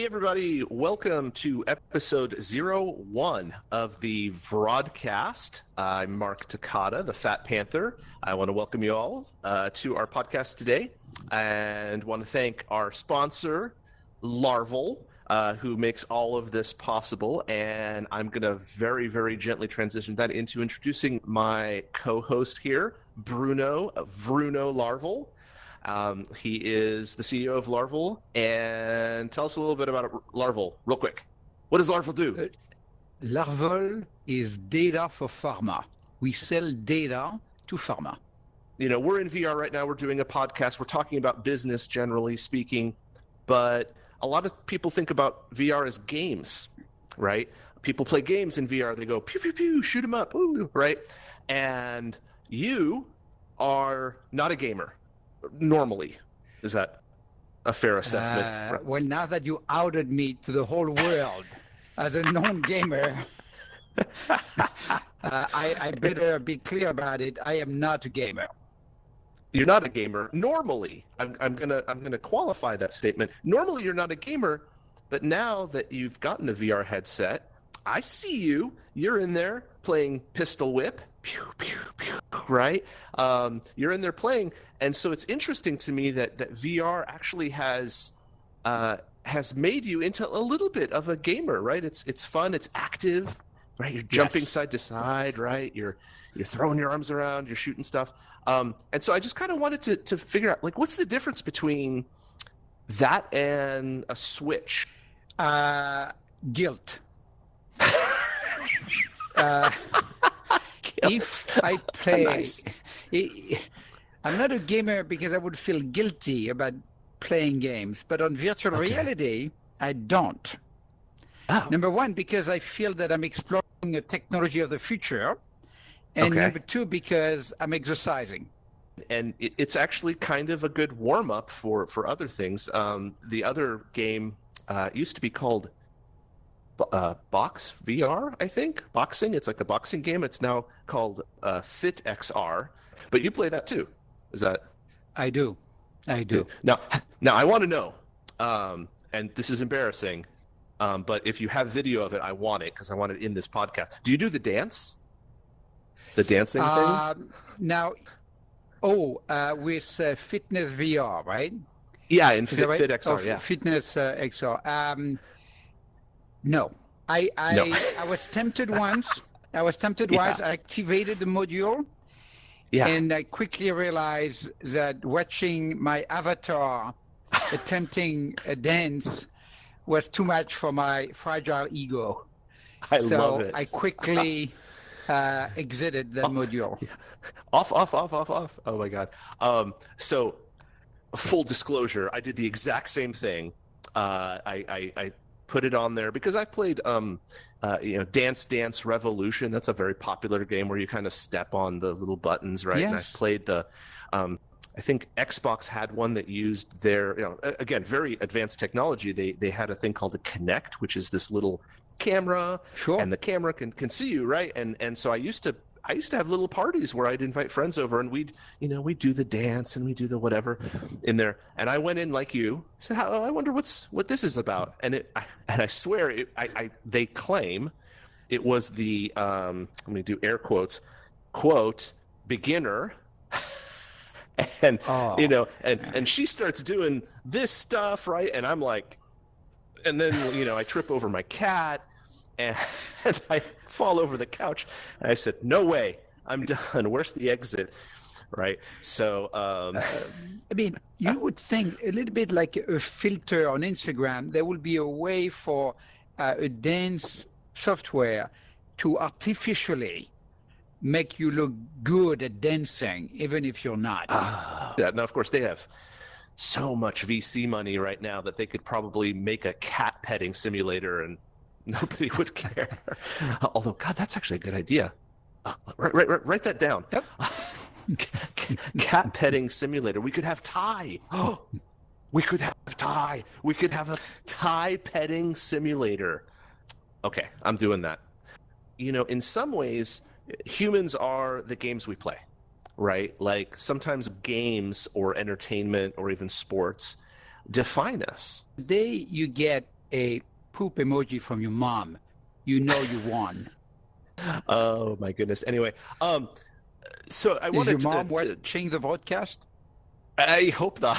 everybody. Welcome to episode 01 of the VRODCast. I'm Mark Takata, the Fat Panther. I want to welcome you all to our podcast today and want to thank our sponsor, Larval, who makes all of this possible. And I'm going to very, very gently transition that into introducing my co-host here, VRuno Larval. He is the CEO of Larval, and tell us a little bit about Larval, real quick. What does Larval do? Larval is data for pharma. We sell data to pharma. You know, we're in VR right now. We're doing a podcast. We're talking about business, generally speaking, but a lot of people think about VR as games, right? People play games in VR. They go, pew, pew, pew, shoot them up, ooh, right? And you are not a gamer. Normally, is that a fair assessment? Well, now that you outed me to the whole world as a non-gamer, I better be clear about it. I am not a gamer. You're not a gamer. Normally, I'm gonna qualify that statement. Normally, you're not a gamer, but now that you've gotten a VR headset, I see you. You're in there playing Pistol Whip. Pew, pew, pew, right? You're in there playing, and so it's interesting to me that VR actually has made you into a little bit of a gamer, right? It's fun, it's active, right? You're jumping side to side, right? You're throwing your arms around, you're shooting stuff, and so I just kind of wanted to figure out, like, what's the difference between that and a Switch? Guilt. If I play, nice. I'm not a gamer because I would feel guilty about playing games, but on virtual reality, I don't. Oh. Number one, because I feel that I'm exploring a technology of the future, and number two, because I'm exercising. And it's actually kind of a good warm-up for other things. The other game used to be called Box VR, I think. Boxing. It's like a boxing game. It's now called Fit XR. But you play that too. Is that? I do. Now I want to know, and this is embarrassing, but if you have video of it, I want it because I want it in this podcast. Do you do the dance? The dancing thing? Now, with Fitness VR, right? Yeah, in Fit XR, yeah. Fitness XR. No. I was tempted once. I activated the module. Yeah. And I quickly realized that watching my avatar attempting a dance was too much for my fragile ego. I love it. So I quickly exited the module. Yeah. Off. Oh my God. So full disclosure, I did the exact same thing. I put it on there because I've played Dance Dance Revolution. That's a very popular game where you kind of step on the little buttons, right? Yes. And I've played the I think Xbox had one that used their, again, very advanced technology. They had a thing called a Kinect, which is this little camera, sure. And the camera can see you, right? And so I used to have little parties where I'd invite friends over and we'd do the dance and we do the whatever in there. And I went in like you, said, I wonder what this is about. And I swear they claim it was the let me do air quotes, quote, beginner. And and she starts doing this stuff, right? And I'm like, and then I trip over my cat. And I fall over the couch, and I said, "No way, I'm done. Where's the exit?" Right. So, I mean, you would think a little bit like a filter on Instagram. There will be a way for a dance software to artificially make you look good at dancing, even if you're not. Yeah. Now, of course, they have so much VC money right now that they could probably make a cat petting simulator and nobody would care. Although, God, that's actually a good idea. Write that down. Yep. Cat petting simulator. We could have Thai. We could have Thai. We could have a Thai petting simulator. Okay, I'm doing that. In some ways, humans are the games we play, right? Like sometimes games or entertainment or even sports define us. The day you get a poop emoji from your mom, you know you won. Oh my goodness. Anyway, so I Is your wanted mom to, watching the broadcast? I hope not.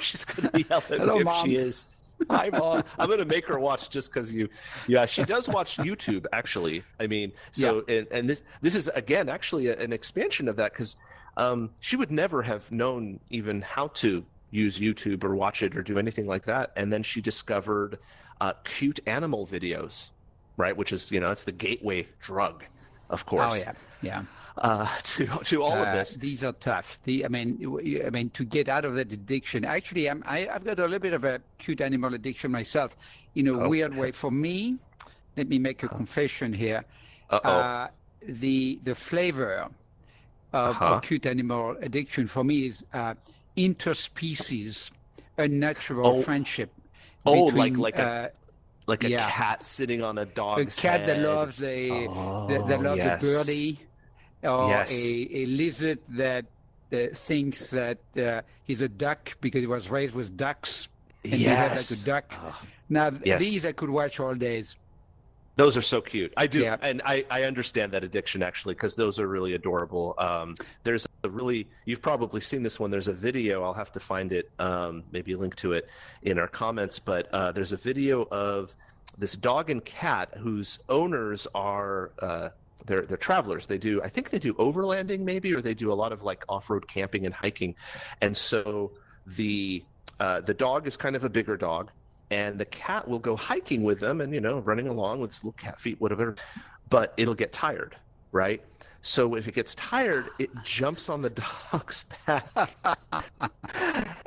She's going to yell at me Hello, if Mom. she is. Hi, Mom. I'm going to make her watch just because you. Yeah, she does watch YouTube, actually. I mean, Yeah. so and this is again actually an expansion of that because she would never have known even how to use YouTube or watch it or do anything like that. And then she discovered cute animal videos, right? Which is it's the gateway drug, of Oh, course, yeah. Yeah. to all of this. These are tough. I mean, to get out of that addiction. Actually, I've got a little bit of a cute animal addiction myself, in a Oh, weird way. For me, let me make a confession here. uh-oh. The flavor Uh-huh. of cute animal addiction for me is interspecies, unnatural Oh, friendship oh, between like a yeah, cat sitting on a a dog's cat that head. loves a that Oh, loves a yes. birdie, or Yes. a lizard that thinks that he's a duck because he was raised with ducks and behave like a Yes. duck. Oh, Now, yes. these I could watch all days. Those are so cute. I do. Yeah. And I understand that addiction actually, because those are really adorable. There's a really, you've probably seen this one. There's a video. I'll have to find it, maybe link to it in our comments. But there's a video of this dog and cat whose owners are they're travelers. I think they do overlanding maybe, or they do a lot of like off-road camping and hiking. And so the dog is kind of a bigger dog, and the cat will go hiking with them and running along with its little cat feet, whatever, but it'll get tired, right? So if it gets tired, it jumps on the dog's back,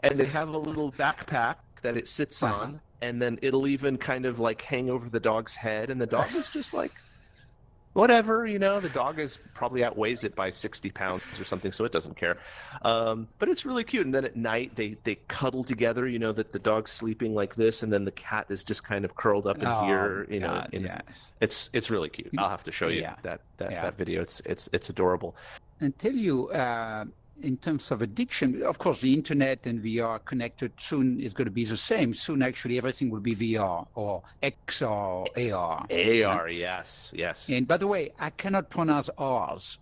and they have a little backpack that it sits Uh-huh. on, and then it'll even kind of like hang over the dog's head, and the dog is just like, whatever, the dog is probably outweighs it by 60 pounds or something, so it doesn't care. But it's really cute. And then at night they cuddle together, that the dog's sleeping like this, and then the cat is just kind of curled up in Oh, here, God, in yes. it's really cute. I'll have to show you Yeah. that Yeah. that video. It's adorable. And tell you, in terms of addiction, of course, the internet and VR connected soon is going to be the same. Soon, actually, everything will be VR or XR, AR. AR, yes. And by the way, I cannot pronounce R's.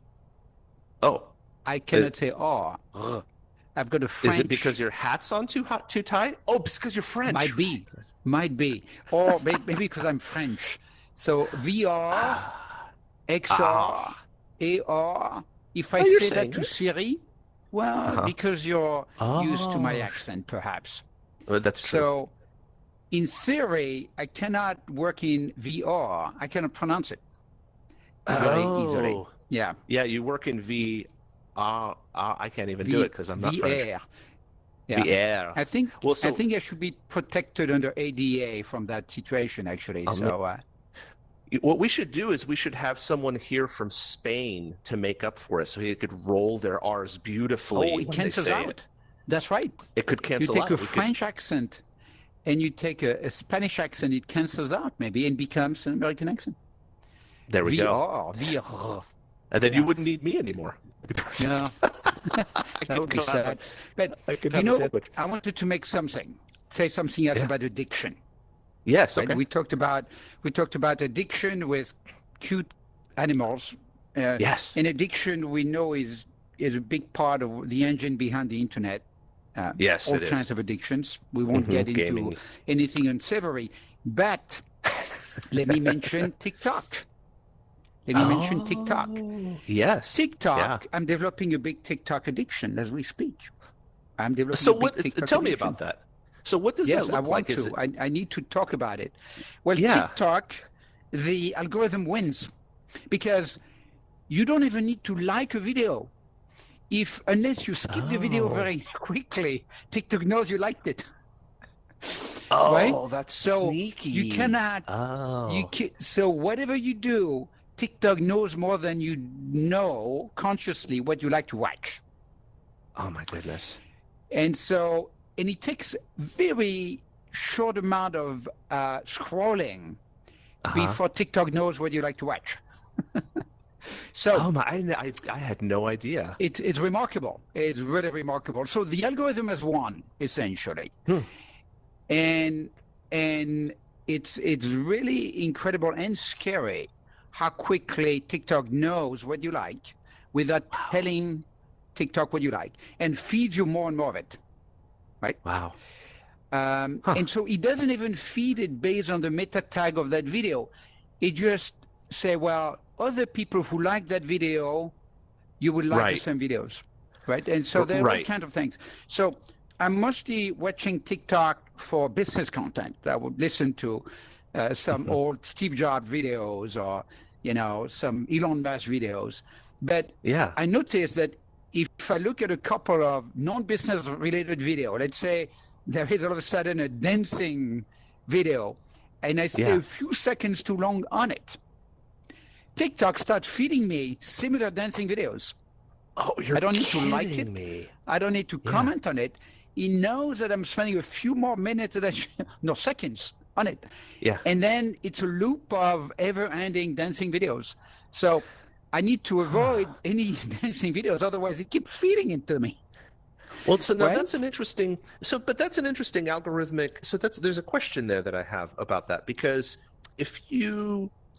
Oh, I cannot say R. I've got a French. is it because your hat's on too tight? Oh, it's because you're French. Might be, or maybe because I'm French. So VR, XR, AR. If I say that to Siri, well, because you're used to my accent, perhaps. Well, that's true. So, in theory, I cannot work in VR. I cannot pronounce it very easily. Yeah. Yeah, you work in I can't even do it because I'm not French. Yeah. VR. I think I should be protected under ADA from that situation, actually. What we should do is we should have someone here from Spain to make up for it, so he could roll their R's beautifully. Oh, it cancels out. It. That's right. It could cancel out. You take a French accent and you take a Spanish accent, it cancels out maybe and becomes an American accent. There we go. VR. And then you wouldn't need me anymore. No. That would be sad. But I wanted to say something else about addiction. Yes, right? okay. We talked about addiction with cute animals. Yes. And addiction, we know, is a big part of the engine behind the internet. Yes, all kinds of addictions. We won't get into anything unsavory, but let me mention TikTok. Yes. TikTok. Yeah. I'm developing a big TikTok addiction as we speak. I'm developing. So a big TikTok tell addiction. me about that. So what does that look like? Yes, I want to. I need to talk about it. Well, TikTok, the algorithm wins because you don't even need to like a video. Unless you skip the video very quickly, TikTok knows you liked it. Oh, right? That's so sneaky. You cannot. So whatever you do, TikTok knows more than you know consciously what you like to watch. Oh my goodness. And it takes very short amount of scrolling before TikTok knows what you like to watch. I had no idea. It's remarkable. It's really remarkable. So the algorithm has won essentially, and it's really incredible and scary how quickly TikTok knows what you like without telling TikTok what you like, and feeds you more and more of it, right? Wow. And so it doesn't even feed it based on the meta tag of that video. It just say, well, other people who like that video, you will like the same videos, right? And so there are all kinds of things. So I'm mostly watching TikTok for business content. I would listen to some old Steve Jobs videos or, some Elon Musk videos. But I noticed that if I look at a couple of non-business related video, let's say there is all of a sudden a dancing video, and I stay a few seconds too long on it, TikTok starts feeding me similar dancing videos. Oh, you're I don't need to like it. Me. I don't need to comment on it. He knows that I'm spending a few more minutes seconds on it. Yeah. And then it's a loop of ever-ending dancing videos. So I need to avoid any dancing videos, otherwise it keeps feeding it to me. Well, so now that's an interesting. But that's an interesting algorithmic. So there's a question there that I have about that, because if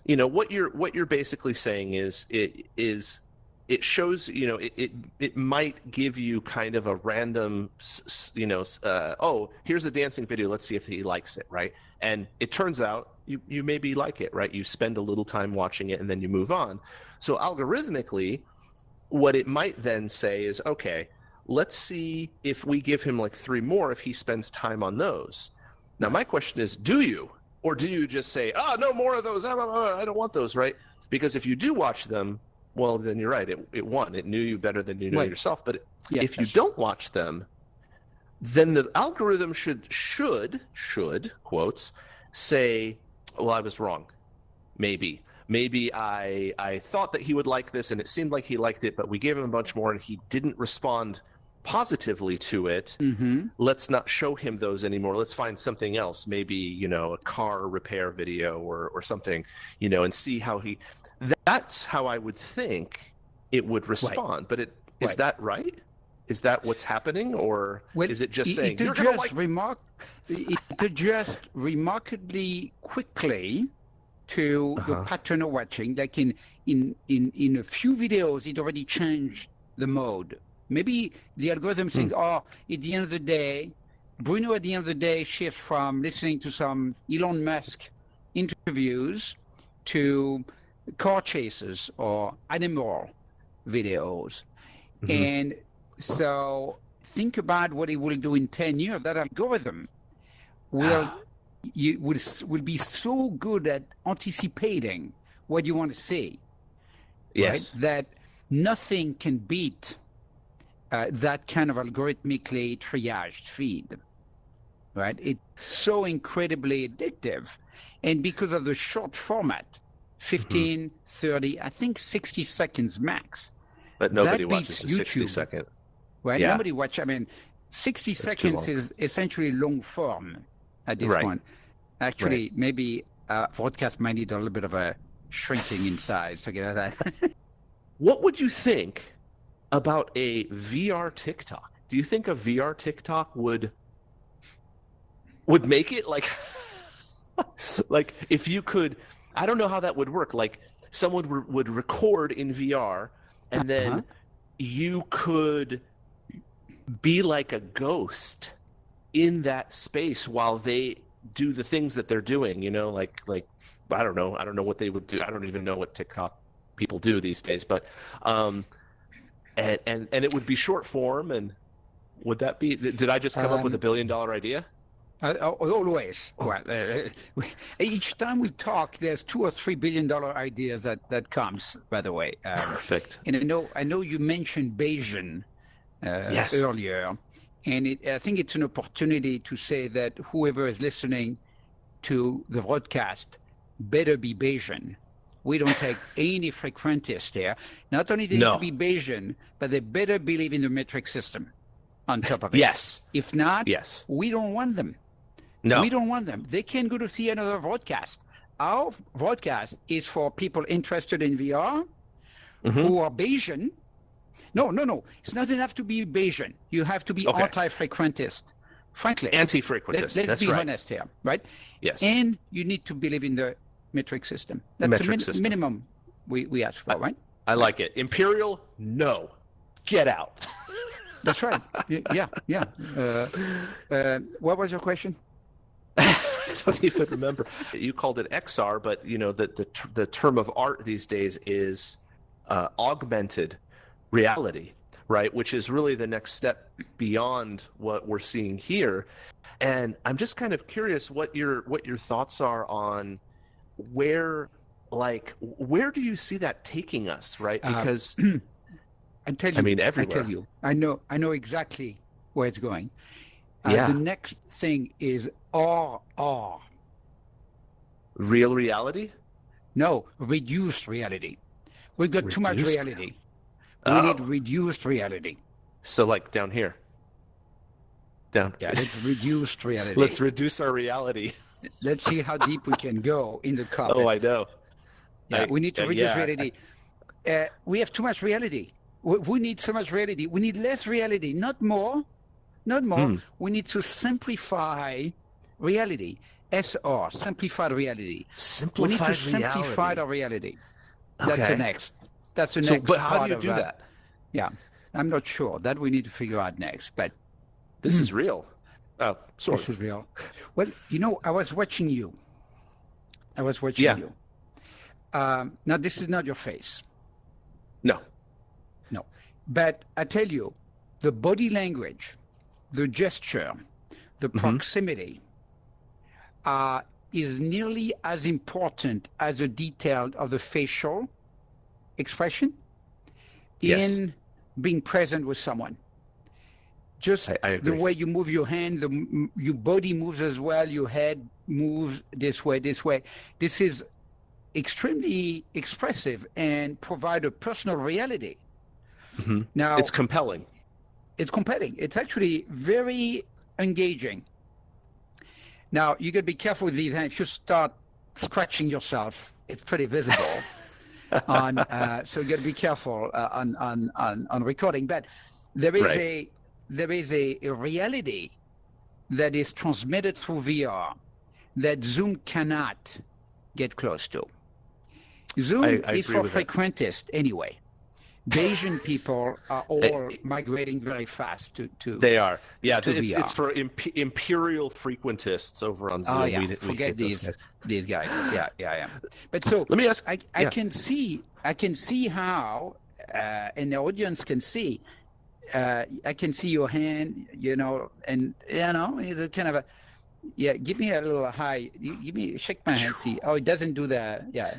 what you're basically saying is it shows, it might give you kind of a random, oh, here's a dancing video, let's see if he likes it, right? And it turns out you maybe like it, right? You spend a little time watching it and then you move on. So algorithmically, what it might then say is, okay, let's see if we give him like 3 more, if he spends time on those. Now, my question is, do you? Or do you just say, oh, no more of those, I don't want those, right? Because if you do watch them, well, then you're right. It won. It knew you better than you know yourself. But if you don't watch them, then the algorithm should quotes say, well, I was wrong. Maybe I thought that he would like this, and it seemed like he liked it, but we gave him a bunch more, and he didn't respond positively to it. Let's not show him those anymore. Let's find something else. Maybe, a car repair video or something, and see how that's how I would think it would respond. But is that right? Is that what's happening, or is it just saying you're going to like? It adjusts remarkably quickly to the pattern of watching. Like in a few videos, it already changed the mode. Maybe the algorithm thinks, at the end of the day, Bruno at the end of the day shifts from listening to some Elon Musk interviews to car chases or animal videos. And so think about what it will do in 10 years. That algorithm will be so good at anticipating what you want to see. Yes. Right? That nothing can beat that kind of algorithmically triaged feed. Right? It's so incredibly addictive. And because of the short format, 15, 30, I think 60 seconds max. But nobody watches the 60-second. Right? Yeah. Nobody watches. 60 seconds is essentially long form at this point. Actually, maybe VRODCast might need a little bit of a shrinking in size to get that. What would you think about a VR TikTok? Do you think a VR TikTok would make it like if you could? I don't know how that would work. Like someone would record in VR, and then you could be like a ghost in that space while they do the things that they're doing, like I don't know what they would do. I don't even know what TikTok people do these days, but and it would be short form. And would that be, did I just come up with $1 billion idea? Always. Each time we talk, there's $2 or $3 billion ideas that comes, by the way. Perfect. And I know you mentioned Bayesian earlier. And I think it's an opportunity to say that whoever is listening to the VRODCast better be Bayesian. We don't take any frequentists here. Not only they need to be Bayesian, but they better believe in the metric system on top of it. Yes. If not, we don't want them. No. We don't want them. They can go to see another VRODCast. Our VRODCast is for people interested in VR who are Bayesian. No. It's not enough to be Bayesian. You have to be anti-frequentist frankly. Anti-frequentist. Let's That's be right. honest here, right? Yes. And you need to believe in the metric system. That's Metric the system. minimum we ask for, right? I like it. Imperial, no. Get out. That's right. Yeah. What was your question? I don't even remember. You called it XR, but the term of art these days is augmented reality, right? Which is really the next step beyond what we're seeing here. And I'm just kind of curious what your thoughts are on where do you see that taking us, right? Because I tell you, everywhere. I know exactly where it's going. Yeah. The next thing is RR. Real reality? No, reduced reality. We've got too much reality. We need reduced reality. So like down here. Down. Yeah, it's reduced reality. Let's reduce our reality. Let's see how deep we can go in the carpet. Oh, I know. Yeah, we need to reduce reality. We have too much reality. We need so much reality. We need less reality, not more. Not more. We need to simplify reality. SR, simplified reality. Simplified we need to reality. simplify our reality. Okay. That's the next. That's the next. But how part do you of do that? Yeah, I'm not sure. That we need to figure out next. But this is real. Oh, sorry. This is real. Well, I was watching you. You. Now, this is not your face. No. But I tell you, the body language, the gesture, the proximity is nearly as important as the detail of the facial expression in being present with someone. Just the way you move your hand, your body moves as well, your head moves this way. This is extremely expressive and provide a personal reality. Now, it's compelling. It's actually very engaging. Now, you got to be careful with these hands. If you start scratching yourself, it's pretty visible. So you got to be careful on recording. But there is a reality that is transmitted through VR that Zoom cannot get close to. Zoom is for frequentists anyway. Bayesian people are all migrating very fast to They are. Yeah, VR. It's for imperial frequentists over on Zoom. Oh, yeah. Forget these guys. Yeah. But so let me ask. I can see how, and the audience can see. I can see your hand, and it's kind of a. Yeah, give me a little high. Shake my hand. See, it doesn't do that. Yeah.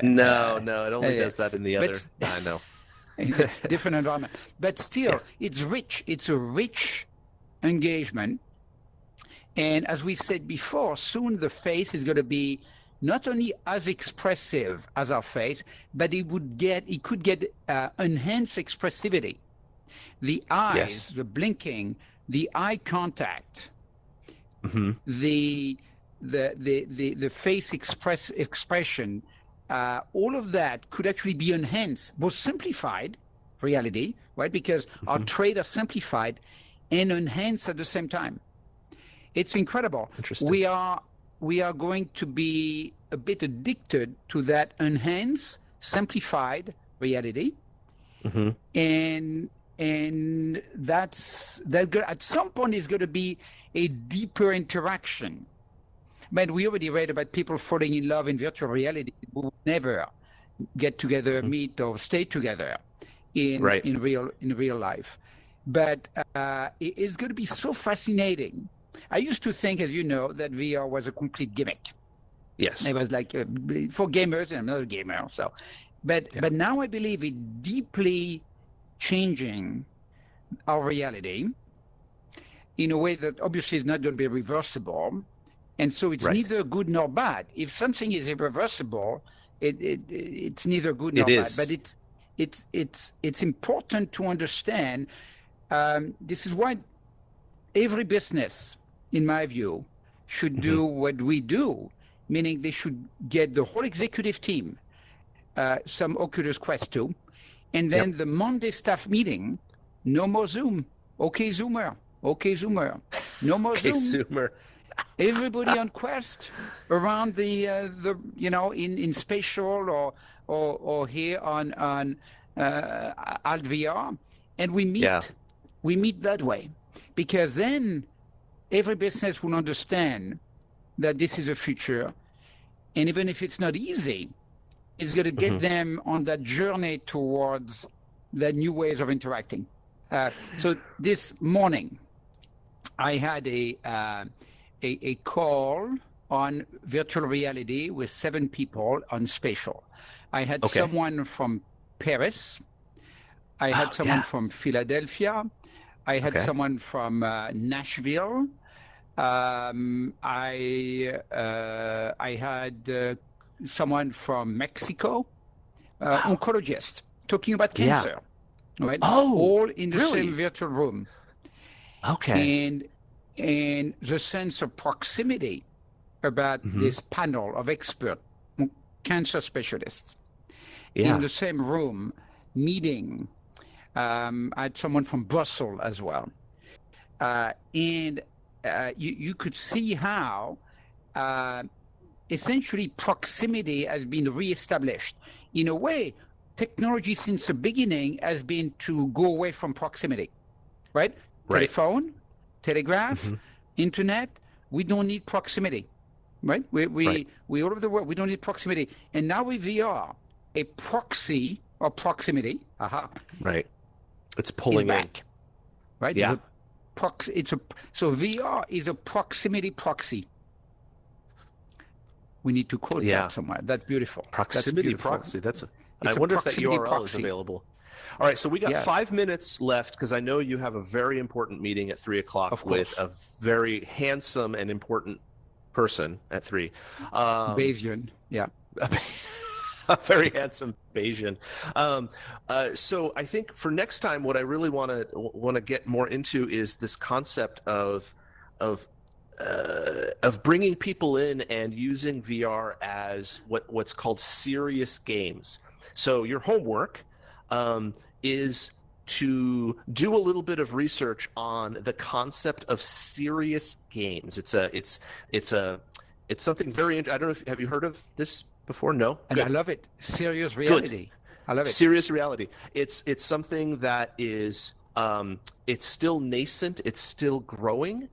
No, it only does that in the other. I know. Different environment, but still, it's rich. It's a rich engagement, and as we said before, soon the face is going to be not only as expressive as our face, but it could get enhanced expressivity. The eyes, the blinking, the eye contact, the face expression. All of that could actually be enhanced, both simplified reality, right? Because our traits are simplified and enhanced at the same time. It's incredible. Interesting. We are going to be a bit addicted to that enhanced, simplified reality, and that's at some point is going to be a deeper interaction. But we already read about people falling in love in virtual reality who will never get together, meet, or stay together in real life. But it's going to be so fascinating. I used to think, as you know, that VR was a complete gimmick. Yes, it was like for gamers, and I'm not a gamer, so. But now I believe it's deeply changing our reality in a way that obviously is not going to be reversible. And so it's neither good nor bad. If something is irreversible, it's neither good nor bad. But it's important to understand. This is why every business, in my view, should do what we do, meaning they should get the whole executive team some Oculus Quest 2, and then the Monday staff meeting, no more Zoom. Okay, Zoomer. Okay, Zoomer. No more Okay, Zoom. Zoomer. Everybody on Quest around the in spatial or here on Alt VR, and Yeah. we meet that way, because then every business will understand that this is a future, and even if it's not easy, it's going to get them on that journey towards the new ways of interacting. So this morning, I had a call on virtual reality with 7 people on spatial. I had Okay. someone from Paris. I had Oh, someone yeah. from Philadelphia. I had Okay. someone from Nashville. I had someone from Mexico, Wow. oncologist, talking about Yeah. cancer, right? Oh, All in the same really? virtual room. Okay. And the sense of proximity about this panel of expert cancer specialists in Yeah. the same room meeting. I had someone from Brussels as well. And you could see how essentially proximity has been reestablished. In a way, technology since the beginning has been to go away from proximity, right? Right. Telephone, telegraph, internet, we don't need proximity, right? Right. We all over the world, we don't need proximity. And now with VR, a proxy or proximity, Right. It's is pulling in. back, right? Yeah. So VR is a proximity proxy. We need to quote Yeah. that somewhere. That's beautiful. That's Proximity beautiful. proxy. I It's a wonder if that proximity URL is proxy. available. All right. So we got Yeah, 5 minutes left because I know you have a very important meeting at 3:00 of with course. a very handsome and important person at 3. Bayesian. Yeah. A very handsome Bayesian. So I think for next time, what I really want to get more into is this concept of bringing people in and using VR as what's called serious games. So your homework is to do a little bit of research on the concept of serious games. It's something very. I don't know if have you heard of this before? No. And I Good. love it. Serious Good. reality. I love it. Serious reality. It's something that is it's still nascent. It's still growing,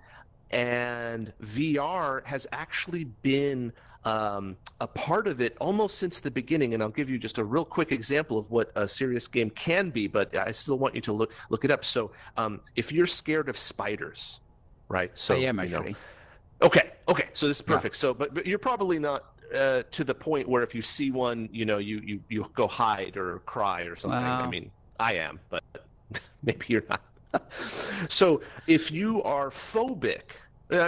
and VR has actually been a part of it almost since the beginning. And I'll give you just a real quick example of what a serious game can be, but I still want you to look it up. So if you're scared of spiders, right? I So am actually. Okay. So this is Yeah. perfect. So, but you're probably not to the point where if you see one, you go hide or cry or something. I Wow. mean, I am, but maybe you're not. So, if you are phobic,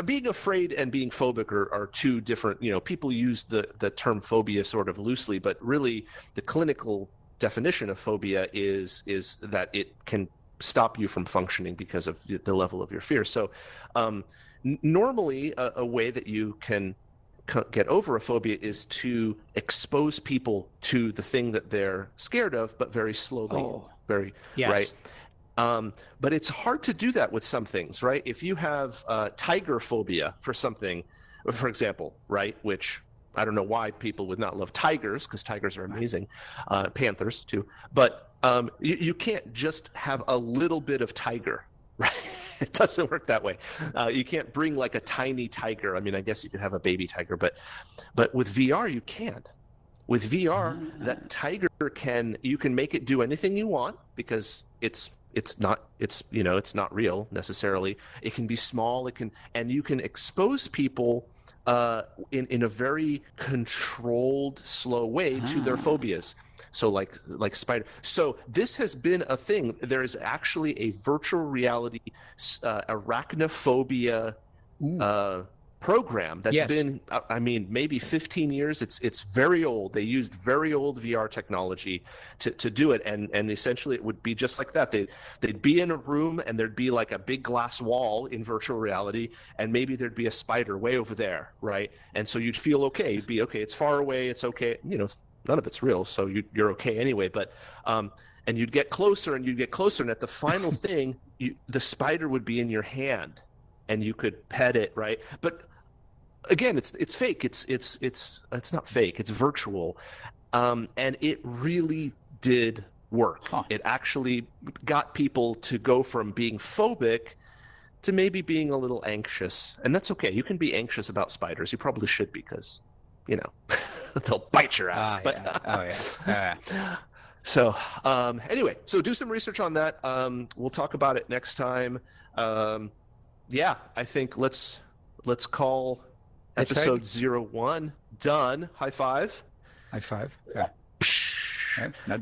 being afraid and being phobic are two different. People use the term phobia sort of loosely, but really, the clinical definition of phobia is that it can stop you from functioning because of the level of your fear. So, normally a way that you can get over a phobia is to expose people to the thing that they're scared of, but very slowly, very Yes. right. But it's hard to do that with some things, right? If you have tiger phobia for something, for example, right, which I don't know why people would not love tigers, because tigers are amazing, panthers too, but you can't just have a little bit of tiger, right? It doesn't work that way. You can't bring like a tiny tiger. I mean, I guess you could have a baby tiger, but with VR you can. With VR, that tiger you can make it do anything you want because it's not real necessarily. It can be small. And you can expose people in a very controlled, slow way to their phobias. So like spider. So this has been a thing. There is actually a virtual reality arachnophobia program that's been, I mean, maybe 15 years. It's very old. They used very old VR technology to do it, and essentially it would be just like that. They'd be in a room and there'd be like a big glass wall in virtual reality, and maybe there'd be a spider way over there, right? And so you'd feel okay. You'd be okay. It's far away. It's okay. None of it's real, so you're okay anyway. But and you'd get closer and you'd get closer, and at the final thing, the spider would be in your hand, and you could pet it, right? But again, it's fake. It's not fake. It's virtual, and it really did work. Huh. It actually got people to go from being phobic to maybe being a little anxious, and that's okay. You can be anxious about spiders. You probably should, because, they'll bite your ass. Yeah. So anyway, so do some research on that. We'll talk about it next time. Yeah, I think let's call episode 01 done. High five. High five. Yeah. Not